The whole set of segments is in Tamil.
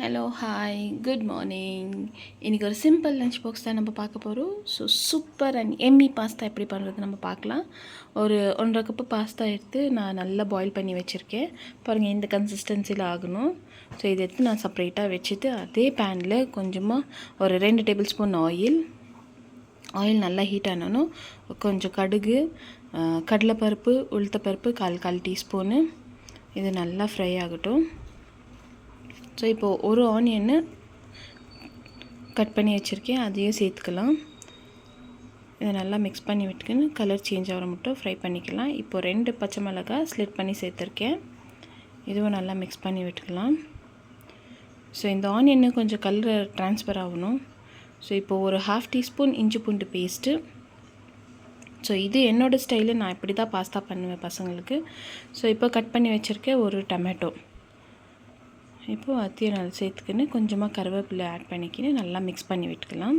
Hello hi good morning. இன்றைக்கி ஒரு சிம்பிள் லஞ்ச் பாக்ஸ் தான் நம்ம பார்க்க போகிறோம். சூப்பர் அண்ட் எம்மி பாஸ்தா எப்படி பண்ணுறது நம்ம பார்க்கலாம். ஒரு 1.5 கப்பு பாஸ்தா எடுத்து நான் நல்லா பாயில் பண்ணி வச்சுருக்கேன். பாருங்கள், இந்த கன்சிஸ்டன்சியில் ஆகணும். ஸோ இதை எடுத்து நான் செப்பரேட்டாக வச்சுட்டு அதே பேனில் கொஞ்சமாக ஒரு 2 டேபிள் ஸ்பூன் ஆயில் நல்லா ஹீட் ஆனணும். கொஞ்சம் கடுகு, கடலைப்பருப்பு, உளுத்தப்பருப்பு கால் டீஸ்பூனு, இது நல்லா ஃப்ரை ஆகட்டும். ஸோ இப்போது ஒரு ஆனியன்னு கட் பண்ணி வச்சுருக்கேன், அதையும் சேர்த்துக்கலாம். இதை நல்லா மிக்ஸ் பண்ணி விட்டுக்குன்னு கலர் சேஞ்ச் ஆகிற மட்டும் ஃப்ரை பண்ணிக்கலாம். இப்போது 2 பச்சை மிளகாய் ஸ்லிட் பண்ணி சேர்த்துருக்கேன், இதுவும் நல்லா மிக்ஸ் பண்ணி விட்டுக்கலாம். ஸோ இந்த ஆனியன்னு கொஞ்சம் கலர் ட்ரான்ஸ்ஃபர் ஆகணும். ஸோ இப்போது ஒரு 1/2 டீஸ்பூன் இஞ்சி பூண்டு பேஸ்ட்டு. ஸோ இது என்னோடய ஸ்டைலு, நான் இப்படி தான் பாஸ்தா பண்ணுவேன் பசங்களுக்கு. ஸோ இப்போ கட் பண்ணி வச்சுருக்கேன் ஒரு டொமேட்டோ. இப்போது அதையும் நல்லா சேர்த்துக்கின்னு கொஞ்சமாக கருவேப்பிலை ஆட் பண்ணிக்கின்னு நல்லா மிக்ஸ் பண்ணி விட்டுக்கலாம்.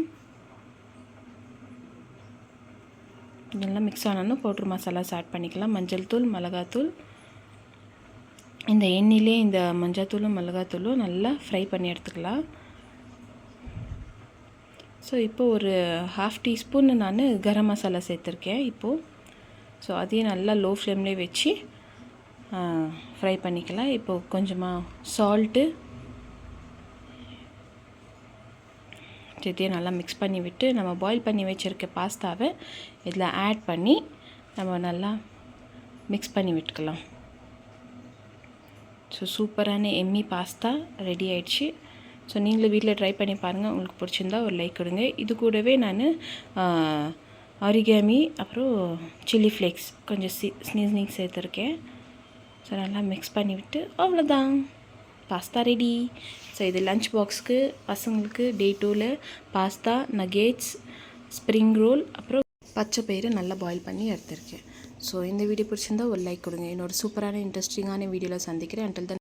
நல்லா மிக்ஸ் ஆனோன்னா பவுட்ரு மசாலாஸ் ஆட் பண்ணிக்கலாம். மஞ்சள் தூள், மிளகாத்தூள். இந்த எண்ணெயிலே இந்த மஞ்சள்தூளும் மிளகாத்தூளும் நல்லா ஃப்ரை பண்ணி எடுத்துக்கலாம். ஸோ இப்போது ஒரு 1/2 டீஸ்பூன் நான் கரம் மசாலா சேர்த்துருக்கேன் இப்போது. ஸோ அதையும் நல்லா லோ ஃப்ளேம்லேயே வச்சு ஃப்ரை பண்ணிக்கலாம். இப்போது கொஞ்சமாக சால்ட்டு சேர்த்து நல்லா மிக்ஸ் பண்ணி விட்டு நம்ம பாயில் பண்ணி வச்சுருக்க பாஸ்தாவை இதில் ஆட் பண்ணி நம்ம நல்லா மிக்ஸ் பண்ணி விட்டுக்கலாம். ஸோ சூப்பரான எம்மி பாஸ்தா ரெடி ஆயிடுச்சு. ஸோ நீங்களும் வீட்டில் ட்ரை பண்ணி பாருங்கள். உங்களுக்கு பிடிச்சிருந்தா ஒரு லைக் கொடுங்க. இது கூடவே நான் ஆரிகாமி அப்புறம் சில்லி ஃப்ளேக்ஸ் கொஞ்சம் ஸ்னீஸ்னிங் சேர்த்துருக்கேன். ஸோ நல்லா மிக்ஸ் பண்ணிவிட்டு அவ்வளோதான், பாஸ்தா ரெடி. ஸோ இது லஞ்ச் பாக்ஸுக்கு பசங்களுக்கு டே 2ல் பாஸ்தா, நகேட்ஸ், ஸ்ப்ரிங் ரோல் அப்புறம் பச்சை பயிறு நல்லா பாயில் பண்ணி எடுத்திருக்கேன். ஸோ இந்த வீடியோ பிடிச்சிருந்தா ஒரு லைக் கொடுங்க. இன்னொரு சூப்பரான இன்ட்ரெஸ்டிங்கான வீடியோவில் சந்திக்கிறேன். Until then